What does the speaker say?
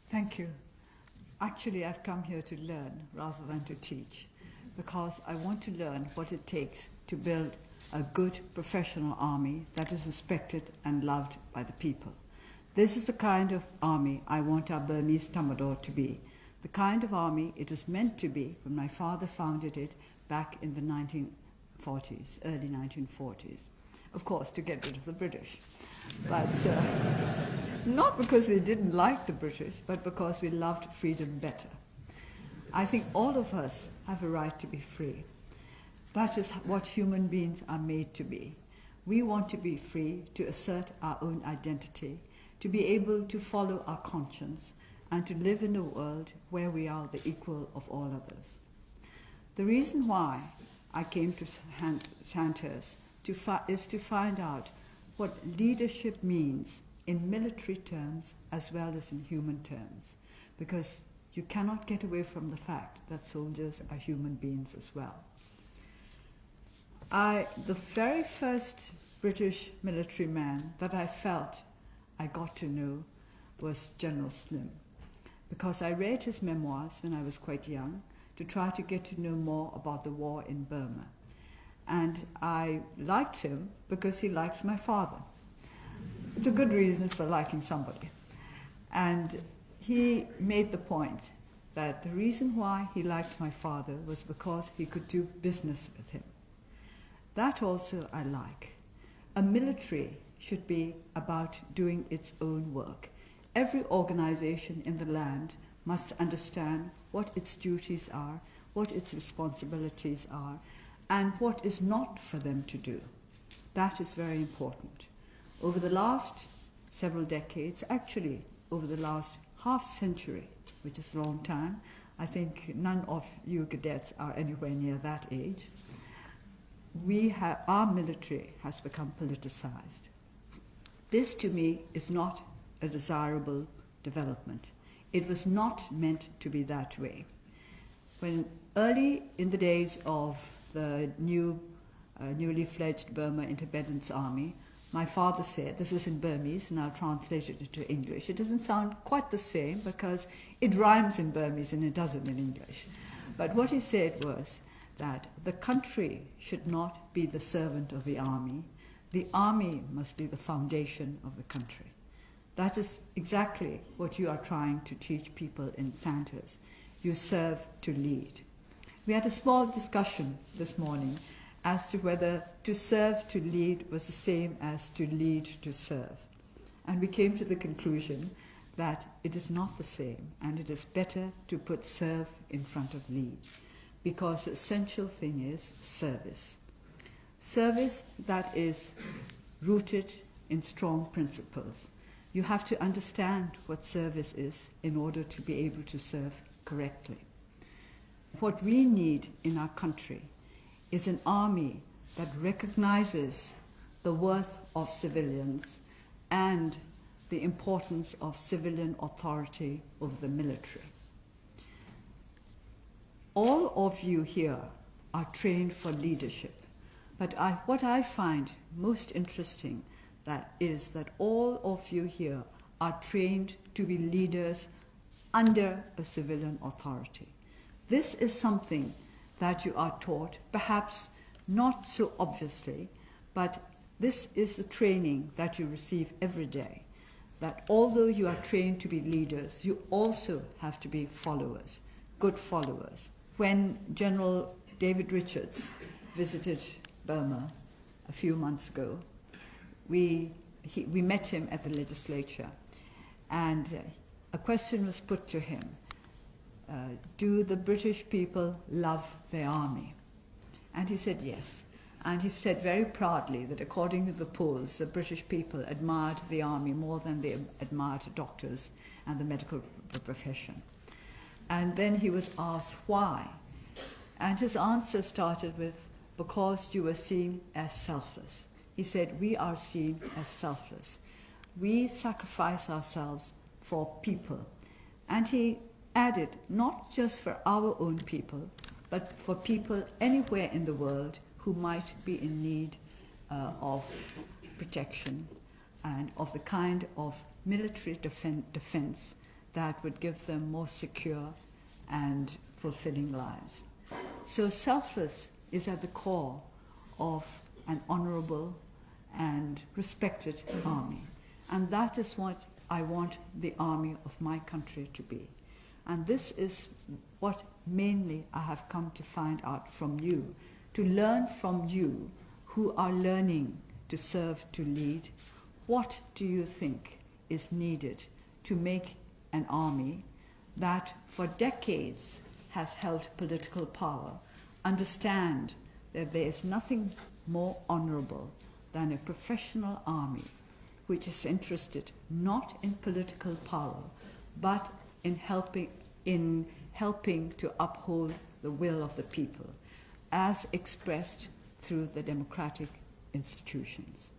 Thank you. Actually, I've come here to learn rather than to teach, because I want to learn what it takes to build a good professional army that is respected and loved by the people. This is the kind of army I want our Burmese Tamador to be, the kind of army it was meant to be when my father founded it back in the 1940s, early 1940s. Of course, to get rid of the British. But not because we didn't like the British, but because we loved freedom better. I think all of us have a right to be free. That is what human beings are made to be. We want to be free to assert our own identity, to be able to follow our conscience, and to live in a world where we are the equal of all others. The reason why I came to Sandhurst is to find out what leadership means in military terms as well as in human terms, because you cannot get away from the fact that soldiers are human beings as well. The very first British military man that I felt I got to know was General Slim, because I read his memoirs when I was quite young to try to get to know more about the war in Burma. And I liked him because he liked my father. It's a good reason for liking somebody. And he made the point that the reason why he liked my father was because he could do business with him. That also I like. A military should be about doing its own work. Every organization in the land must understand what its duties are, what its responsibilities are, and what is not for them to do. That is very important. Over the last several decades, actually over the last half century, which is a long time, I think none of you cadets are anywhere near that age, our military has become politicized. This to me is not a desirable development. It was not meant to be that way. When early in the days of the newly fledged Burma Independence Army, my father said, this was in Burmese and I'll translate it into English. It doesn't sound quite the same because it rhymes in Burmese and it doesn't in English. But what he said was that the country should not be the servant of the army must be the foundation of the country. That is exactly what you are trying to teach people in Sandhurst. You serve to lead. We had a small discussion this morning as to whether to serve to lead was the same as to lead to serve. And we came to the conclusion that it is not the same, and it is better to put serve in front of lead, because the essential thing is service. Service that is rooted in strong principles. You have to understand what service is in order to be able to serve correctly. What we need in our country is an army that recognizes the worth of civilians and the importance of civilian authority over the military. All of you here are trained for leadership, but what I find most interesting is that all of you here are trained to be leaders under a civilian authority. This is something that you are taught, perhaps not so obviously, but this is the training that you receive every day, that although you are trained to be leaders, you also have to be followers, good followers. When General David Richards visited Burma a few months ago, we met him at the legislature, and a question was put to him. Do the British people love their army? And he said yes. And he said very proudly that according to the polls, the British people admired the army more than they admired doctors and the medical profession. And then he was asked why. And his answer started with, because you were seen as selfless. He said, we are seen as selfless. We sacrifice ourselves for people. And he added, not just for our own people, but for people anywhere in the world who might be in need of protection and of the kind of military defense that would give them more secure and fulfilling lives. So selfless is at the core of an honorable and respected army. And that is what I want the army of my country to be. And this is what mainly I have come to find out from you, to learn from you who are learning to serve, to lead. What do you think is needed to make an army that for decades has held political power understand that there is nothing more honorable than a professional army which is interested not in political power but in helping to uphold the will of the people as expressed through the democratic institutions.